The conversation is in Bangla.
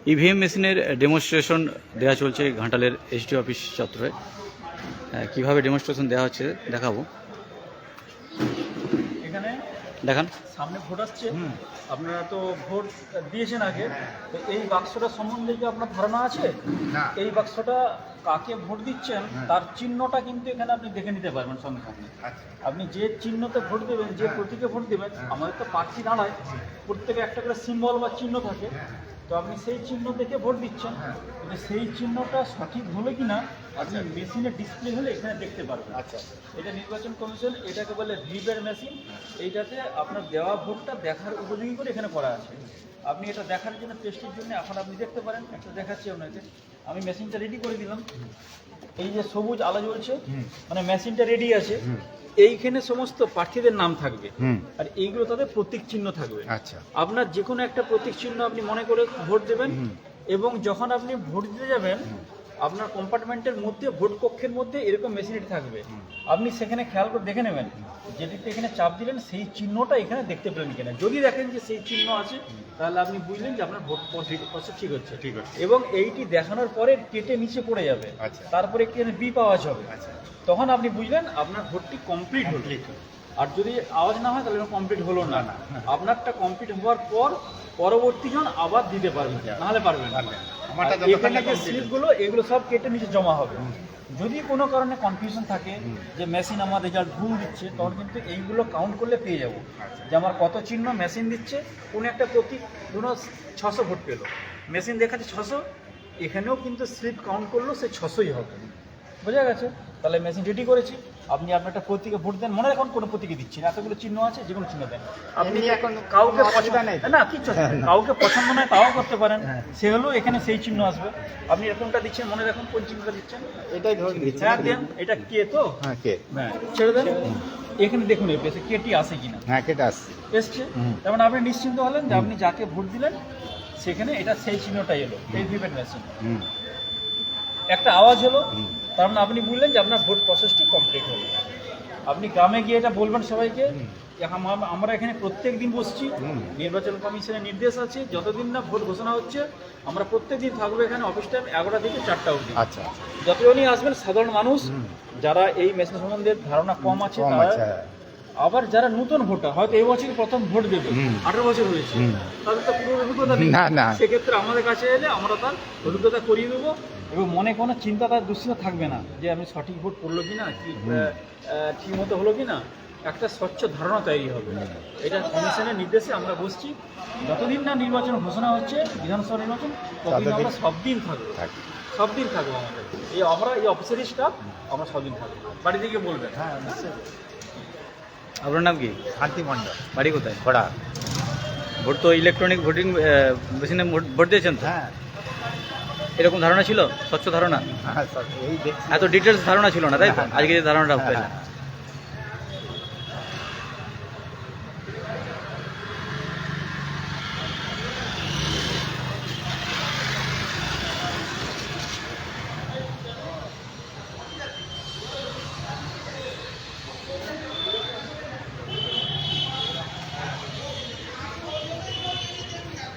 ইভিএম মেশিনের ডেমনস্ট্রেশন দেওয়া চলছে ঘাটালের এসডি অফিস চত্বরে। কিভাবে ডেমনস্ট্রেশন দেওয়া হচ্ছে দেখাবো। এখানে দেখান। সামনে ভোট আসছে, আপনারা তো ভোট দিয়েছেন আগে, তো এই বাক্সটা সম্বন্ধে কি আপনার ধারণা আছে? এই বাক্সটা কাকে ভোট দিচ্ছেন তার চিহ্নটা কিন্তু এখানে আপনি দেখে নিতে পারবেন সঙ্গে সঙ্গে। আপনি যে চিহ্নতে ভোট দেবেন, যে প্রতীকে ভোট দেবেন, আমাদের তো প্রার্থী দাঁড়ায়, প্রত্যেকে একটা করে সিম্বল বা চিহ্ন থাকে, তো আপনি সেই চিহ্ন দেখে ভোট দিচ্ছেন। কিন্তু সেই চিহ্নটা সঠিক হলো কি না আপনি মেশিনে ডিসপ্লে হলে এখানে দেখতে পারবেন। আচ্ছা, এটা নির্বাচন কমিশন এটাকে বলে ভিভের মেশিন। এইটাতে আপনার দেওয়া ভোটটা দেখার উপযোগী করে এখানে করা আছে। আপনি এটা দেখার জন্য টেস্টের জন্য এখন আপনি দেখতে পারেন, একটা দেখাচ্ছি আপনাকে। আমি মেশিনটা রেডি করে দিলাম। এই যে সবুজ আলো জ্বলছে, মানে মেশিনটা রেডি আছে। এইখানে সমস্ত প্রার্থীদের নাম থাকবে, আর এইগুলো তাদের প্রতীক চিহ্ন থাকবে। আচ্ছা, আপনার যে কোনো একটা প্রতীক চিহ্ন আপনি মনে করে ভোট দেবেন, এবং যখন আপনি ভোট দিতে যাবেন আপনার কম্পার্টমেন্টের মধ্যে, ভোট কক্ষের মধ্যে এরকম মেশিনারি থাকবে। আপনি সেখানে খেয়াল করে দেখে নেবেন যেটিতে এখানে চাপ দিলেন সেই চিহ্নটা এখানে দেখতে পেলেন কিনা। যদি দেখেন যে সেই চিহ্ন আছে তাহলে আপনি বুঝলেন যে আপনার ভোট প্রসেস ঠিক হচ্ছে। ঠিক আছে। এবং এইটি দেখানোর পরে কেটে নিচে পড়ে যাবে। আচ্ছা। তারপরে এখানে বিপ আওয়াজ হবে। আচ্ছা, তখন আপনি বুঝলেন আপনার ভোটটি কমপ্লিট হলো। আর যদি আওয়াজ না হয় তাহলে কমপ্লিট হলো না। আপনারটা কমপ্লিট হওয়ার পর পরবর্তী জন আবার দিতে পারবেন, নাহলে পারবেন না। আর এখানে যে স্লিপগুলো এগুলো সব কেটে নিচে জমা হবে। যদি কোনো কারণে কনফিউশন থাকে যে মেশিন আমার রেজাল্ট ভুল দিচ্ছে, তখন কিন্তু এইগুলো কাউন্ট করলে পেয়ে যাবো যে আমার কত চিহ্ন মেশিন দিচ্ছে। কোনো একটা প্রতীক ধরুন 600 ভোট পেলো, মেশিন দেখাচ্ছে 600, এখানেও কিন্তু স্লিপ কাউন্ট করলেও সে 600ই হবে। বোঝা গেছে? তাহলে মেশিন রেডি করেছি। আপনি আপনার একটা প্রতীকে ভোট দেন, মনে রাখুন কোনো প্রতীকে দিচ্ছেন, এতগুলো চিহ্ন আছে, যে কোনো চিহ্ন দেন। আপনি এখন কাউকে পছন্দ নেই না, কিচ্ছু কাউকে পছন্দ নয় তাও করতে পারেন, সে হলেও এখানে সেই চিহ্ন আসবে। আপনি এরকমটা দিচ্ছেন, মনে রাখুন কোন চিহ্নটা দিচ্ছেন। এটাই ধরে দিচ্ছি। হ্যাঁ দেন, এটা কে তো কে? হ্যাঁ ছেড়ে দেন। এখানে দেখুন এই পেছে কেটি আসে কিনা। হ্যাঁ, কেটে আসছে। এসছে, তেমন আপনি নিশ্চিন্ত হলেন যে আপনি যাকে ভোট দিলেন সেখানে এটা সেই চিহ্নটাই এলো, এই ভিভের মেশিন। একটা আওয়াজ হলো, তার মানে আপনি বুঝলেন যে আপনার ভোট প্রসেসটি কমপ্লিট হলো। আপনি গ্রামে গিয়ে এটা বলবেন সবাইকে। আমরা এখানে প্রত্যেক দিন বসছি, নির্বাচন কমিশনের নির্দেশ আছে যতদিন না ভোট ঘোষণা হচ্ছে আমরা প্রত্যেক দিন থাকবো এখানে। অফিস টাইম 11টা থেকে 4টা অবধি। আচ্ছা, যতজনই আসবেন সাধারণ মানুষ যারা এই মেশিন সম্বন্ধে ধারণা কম আছে, তারা, আবার যারা নতুন ভোটার হয়তো এই বছর প্রথম ভোট দেবে, 18 বছর হয়েছে, তাদের তো পুরো অভিজ্ঞতা নেই। সেক্ষেত্রে আমাদের কাছে এলে আমরা তার অভিজ্ঞতা করিয়ে দেবো, এবং মনে কোনো চিন্তা তার দুশ্চিন্তা থাকবে না যে আমি সঠিক ভোট করলো কিনা, কি ঠিক মতো হলো কিনা। একটা স্বচ্ছ ধারণা তৈরি হবে। এটা কমিশনের নির্দেশে আমরা বসছি। যতদিন না নির্বাচন ঘোষণা হচ্ছে, বিধানসভা নির্বাচন, ততদিন আমরা সব দিন থাকবো, সব দিন থাকবো। আমাদের আমরা এই অফিসেরই স্টাফ, আমরা সব দিন থাকবো। বাড়ি থেকে বলবেন। হ্যাঁ, নিশ্চয়ই। আপনার নাম কি? শান্তি মণ্ডল, বাড়ি কোথায়? খোড়া। ভোট তো ইলেকট্রনিক ভোটিং মেশিনে ভোট দিয়েছেন তো? হ্যাঁ, এরকম ধারণা ছিল? স্বচ্ছ ধারণা? হ্যাঁ, এই দেখছি। এত ডিটেলস ধারণা ছিল না, তাই তো? আজকে যে ধারণাটা পেলেন।